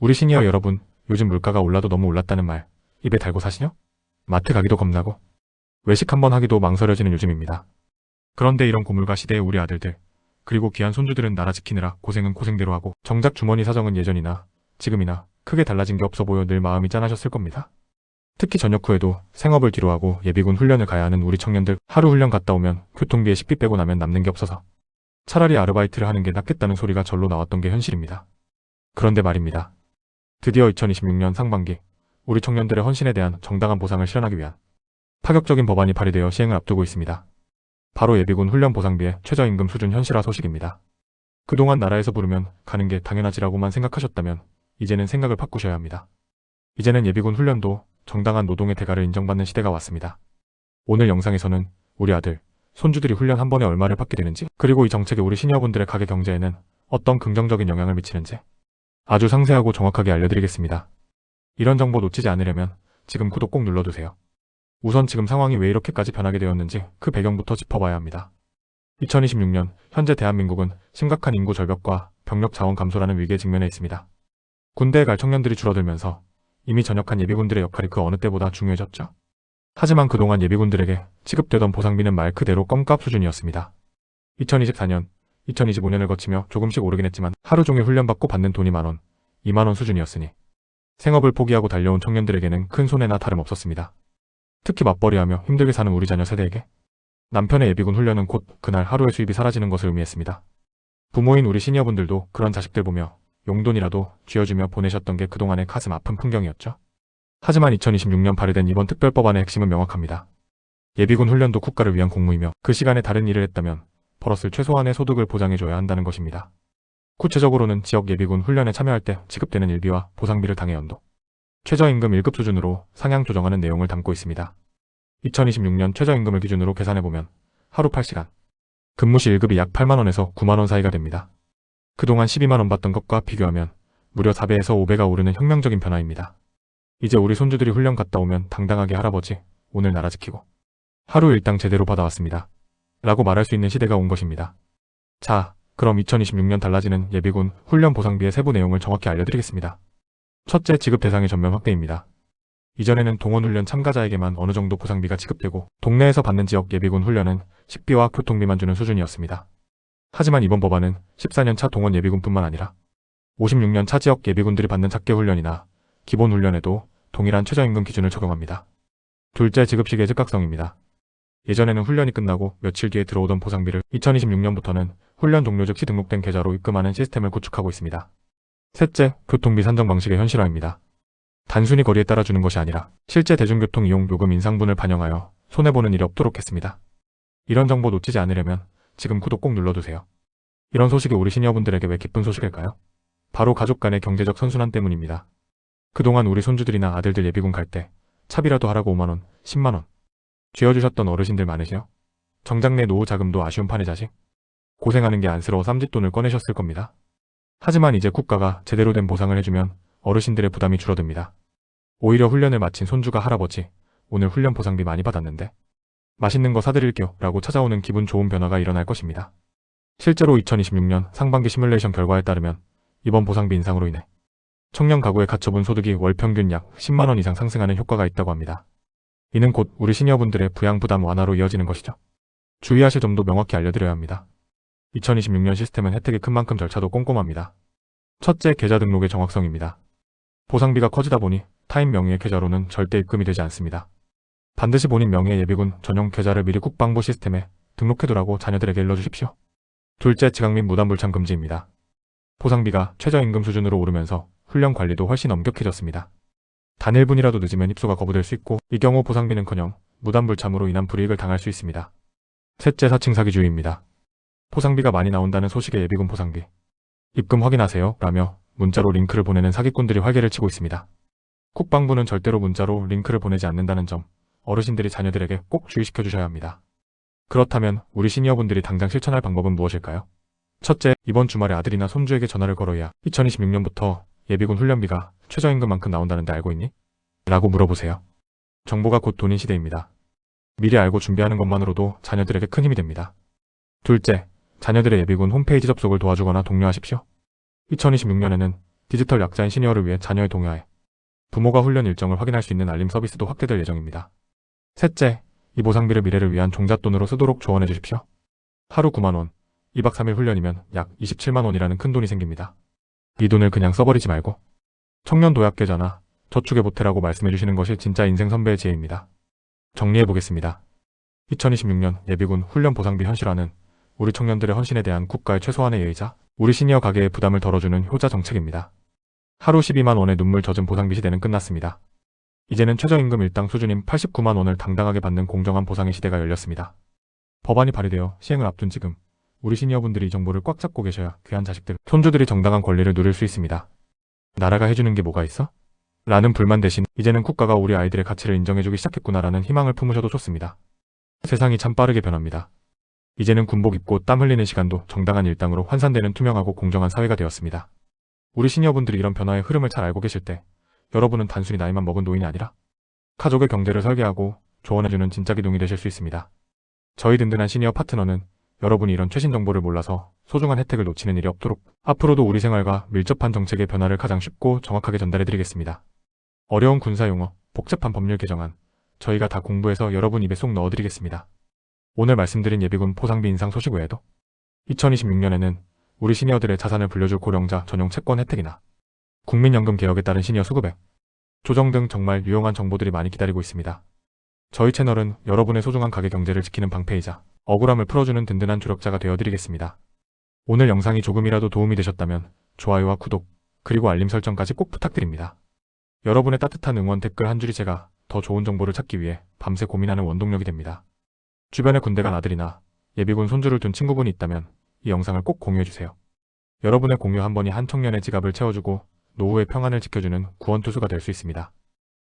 우리 시니어 여러분, 요즘 물가가 올라도 너무 올랐다는 말 입에 달고 사시냐? 마트 가기도 겁나고 외식 한번 하기도 망설여지는 요즘입니다. 그런데 이런 고물가 시대에 우리 아들들, 그리고 귀한 손주들은 나라 지키느라 고생은 고생대로 하고 정작 주머니 사정은 예전이나 지금이나 크게 달라진 게 없어 보여 늘 마음이 짠하셨을 겁니다. 특히 전역 후에도 생업을 뒤로하고 예비군 훈련을 가야 하는 우리 청년들, 하루 훈련 갔다 오면 교통비에 식비 빼고 나면 남는 게 없어서 차라리 아르바이트를 하는 게 낫겠다는 소리가 절로 나왔던 게 현실입니다. 그런데 말입니다. 드디어 2026년 상반기 우리 청년들의 헌신에 대한 정당한 보상을 실현하기 위한 파격적인 법안이 발의되어 시행을 앞두고 있습니다. 바로 예비군 훈련 보상비의 최저임금 수준 현실화 소식입니다. 그동안 나라에서 부르면 가는 게 당연하지라고만 생각하셨다면 이제는 생각을 바꾸셔야 합니다. 이제는 예비군 훈련도 정당한 노동의 대가를 인정받는 시대가 왔습니다. 오늘 영상에서는 우리 아들, 손주들이 훈련 한 번에 얼마를 받게 되는지, 그리고 이 정책이 우리 시니어분들의 가계 경제에는 어떤 긍정적인 영향을 미치는지 아주 상세하고 정확하게 알려드리겠습니다. 이런 정보 놓치지 않으려면 지금 구독 꼭 눌러두세요. 우선 지금 상황이 왜 이렇게까지 변하게 되었는지 그 배경부터 짚어봐야 합니다. 2026년 현재 대한민국은 심각한 인구 절벽과 병력 자원 감소라는 위기에 직면해 있습니다. 군대에 갈 청년들이 줄어들면서 이미 전역한 예비군들의 역할이 그 어느 때보다 중요해졌죠. 하지만 그동안 예비군들에게 지급되던 보상비는 말 그대로 껌값 수준이었습니다. 2024년, 2025년을 거치며 조금씩 오르긴 했지만 하루 종일 훈련받고 받는 돈이 만원, 2만원 수준이었으니 생업을 포기하고 달려온 청년들에게는 큰 손해나 다름없었습니다. 특히 맞벌이하며 힘들게 사는 우리 자녀 세대에게 남편의 예비군 훈련은 곧 그날 하루의 수입이 사라지는 것을 의미했습니다. 부모인 우리 시니어분들도 그런 자식들 보며 용돈이라도 쥐어주며 보내셨던 게 그동안의 가슴 아픈 풍경이었죠. 하지만 2026년 발의된 이번 특별법안의 핵심은 명확합니다. 예비군 훈련도 국가를 위한 공무이며 그 시간에 다른 일을 했다면 벌었을 최소한의 소득을 보장해줘야 한다는 것입니다. 구체적으로는 지역 예비군 훈련에 참여할 때 지급되는 일비와 보상비를 당해 연도 최저임금 1급 수준으로 상향 조정하는 내용을 담고 있습니다. 2026년 최저임금을 기준으로 계산해보면 하루 8시간, 근무 시 1급이 약 8만원에서 9만원 사이가 됩니다. 그동안 12만원 받던 것과 비교하면 무려 4배에서 5배가 오르는 혁명적인 변화입니다. 이제 우리 손주들이 훈련 갔다 오면 당당하게 할아버지, 오늘 나라 지키고 하루 일당 제대로 받아왔습니다. 라고 말할 수 있는 시대가 온 것입니다. 자, 그럼 2026년 달라지는 예비군 훈련 보상비의 세부 내용을 정확히 알려드리겠습니다. 첫째, 지급 대상의 전면 확대입니다. 이전에는 동원훈련 참가자에게만 어느 정도 보상비가 지급되고 동네에서 받는 지역 예비군 훈련은 식비와 교통비만 주는 수준이었습니다. 하지만 이번 법안은 14년 차 동원 예비군뿐만 아니라 56년 차 지역 예비군들이 받는 작계 훈련이나 기본 훈련에도 동일한 최저임금 기준을 적용합니다. 둘째, 지급식의 즉각성입니다. 예전에는 훈련이 끝나고 며칠 뒤에 들어오던 보상비를 2026년부터는 훈련 종료 즉시 등록된 계좌로 입금하는 시스템을 구축하고 있습니다. 셋째, 교통비 산정 방식의 현실화입니다. 단순히 거리에 따라 주는 것이 아니라 실제 대중교통 이용 요금 인상분을 반영하여 손해보는 일이 없도록 했습니다. 이런 정보 놓치지 않으려면 지금 구독 꼭 눌러두세요. 이런 소식이 우리 시니어분들에게 왜 기쁜 소식일까요? 바로 가족 간의 경제적 선순환 때문입니다. 그동안 우리 손주들이나 아들들 예비군 갈 때 차비라도 하라고 5만원, 10만원 쥐어주셨던 어르신들 많으시요? 정작 내 노후 자금도 아쉬운 판의 자식? 고생하는 게 안쓰러워 쌈짓돈을 꺼내셨을 겁니다. 하지만 이제 국가가 제대로 된 보상을 해주면 어르신들의 부담이 줄어듭니다. 오히려 훈련을 마친 손주가 할아버지, 오늘 훈련 보상비 많이 받았는데 맛있는 거 사드릴게요 라고 찾아오는 기분 좋은 변화가 일어날 것입니다. 실제로 2026년 상반기 시뮬레이션 결과에 따르면 이번 보상비 인상으로 인해 청년 가구의 가처분 소득이 월 평균 약 10만원 이상 상승하는 효과가 있다고 합니다. 이는 곧 우리 시니어분들의 부양 부담 완화로 이어지는 것이죠. 주의하실 점도 명확히 알려드려야 합니다. 2026년 시스템은 혜택이 큰 만큼 절차도 꼼꼼합니다. 첫째, 계좌 등록의 정확성입니다. 보상비가 커지다 보니 타인 명의의 계좌로는 절대 입금이 되지 않습니다. 반드시 본인 명의의 예비군 전용 계좌를 미리 국방부 시스템에 등록해두라고 자녀들에게 일러주십시오. 둘째, 지각 및 무단 불참 금지입니다. 보상비가 최저임금 수준으로 오르면서 훈련 관리도 훨씬 엄격해졌습니다. 단 1분이라도 늦으면 입소가 거부될 수 있고 이 경우 보상비는커녕 무단 불참으로 인한 불이익을 당할 수 있습니다. 셋째, 사칭 사기주의입니다. 보상비가 많이 나온다는 소식의 예비군 보상비 입금 확인하세요 라며 문자로 링크를 보내는 사기꾼들이 활개를 치고 있습니다. 국방부는 절대로 문자로 링크를 보내지 않는다는 점 어르신들이 자녀들에게 꼭 주의시켜 주셔야 합니다. 그렇다면 우리 시니어분들이 당장 실천할 방법은 무엇일까요? 첫째, 이번 주말에 아들이나 손주에게 전화를 걸어야 2026년부터 예비군 훈련비가 최저임금만큼 나온다는데 알고 있니? 라고 물어보세요. 정보가 곧 돈인 시대입니다. 미리 알고 준비하는 것만으로도 자녀들에게 큰 힘이 됩니다. 둘째, 자녀들의 예비군 홈페이지 접속을 도와주거나 독려하십시오. 2026년에는 디지털 약자인 시니어를 위해 자녀의 동요에 부모가 훈련 일정을 확인할 수 있는 알림 서비스도 확대될 예정입니다. 셋째, 이 보상비를 미래를 위한 종잣돈으로 쓰도록 조언해 주십시오. 하루 9만 원, 2박 3일 훈련이면 약 27만 원이라는 큰 돈이 생깁니다. 이 돈을 그냥 써버리지 말고 청년 도약 계좌나 저축의 보태라고 말씀해 주시는 것이 진짜 인생 선배의 지혜입니다. 정리해 보겠습니다. 2026년 예비군 훈련 보상비 현실화는 우리 청년들의 헌신에 대한 국가의 최소한의 예의자, 우리 시니어 가계의 부담을 덜어주는 효자 정책입니다. 하루 12만 원의 눈물 젖은 보상비 시대는 끝났습니다. 이제는 최저임금 일당 수준인 89만 원을 당당하게 받는 공정한 보상의 시대가 열렸습니다. 법안이 발의되어 시행을 앞둔 지금 우리 시니어분들이 이 정보를 꽉 잡고 계셔야 귀한 자식들, 손주들이 정당한 권리를 누릴 수 있습니다. 나라가 해주는 게 뭐가 있어? 라는 불만 대신 이제는 국가가 우리 아이들의 가치를 인정해주기 시작했구나라는 희망을 품으셔도 좋습니다. 세상이 참 빠르게 변합니다. 이제는 군복 입고 땀 흘리는 시간도 정당한 일당으로 환산되는 투명하고 공정한 사회가 되었습니다. 우리 시니어분들이 이런 변화의 흐름을 잘 알고 계실 때 여러분은 단순히 나이만 먹은 노인이 아니라 가족의 경제를 설계하고 조언해주는 진짜 기둥이 되실 수 있습니다. 저희 든든한 시니어 파트너는 여러분이 이런 최신 정보를 몰라서 소중한 혜택을 놓치는 일이 없도록 앞으로도 우리 생활과 밀접한 정책의 변화를 가장 쉽고 정확하게 전달해드리겠습니다. 어려운 군사용어, 복잡한 법률 개정안, 저희가 다 공부해서 여러분 입에 쏙 넣어드리겠습니다. 오늘 말씀드린 예비군 포상비 인상 소식 외에도 2026년에는 우리 시니어들의 자산을 불려줄 고령자 전용 채권 혜택이나 국민연금 개혁에 따른 시니어 수급액 조정 등 정말 유용한 정보들이 많이 기다리고 있습니다. 저희 채널은 여러분의 소중한 가계 경제를 지키는 방패이자 억울함을 풀어주는 든든한 조력자가 되어드리겠습니다. 오늘 영상이 조금이라도 도움이 되셨다면 좋아요와 구독, 그리고 알림 설정까지 꼭 부탁드립니다. 여러분의 따뜻한 응원 댓글 한 줄이 제가 더 좋은 정보를 찾기 위해 밤새 고민하는 원동력이 됩니다. 주변에 군대 간 아들이나 예비군 손주를 둔 친구분이 있다면 이 영상을 꼭 공유해주세요. 여러분의 공유 한 번이 한 청년의 지갑을 채워주고 노후의 평안을 지켜주는 구원투수가 될 수 있습니다.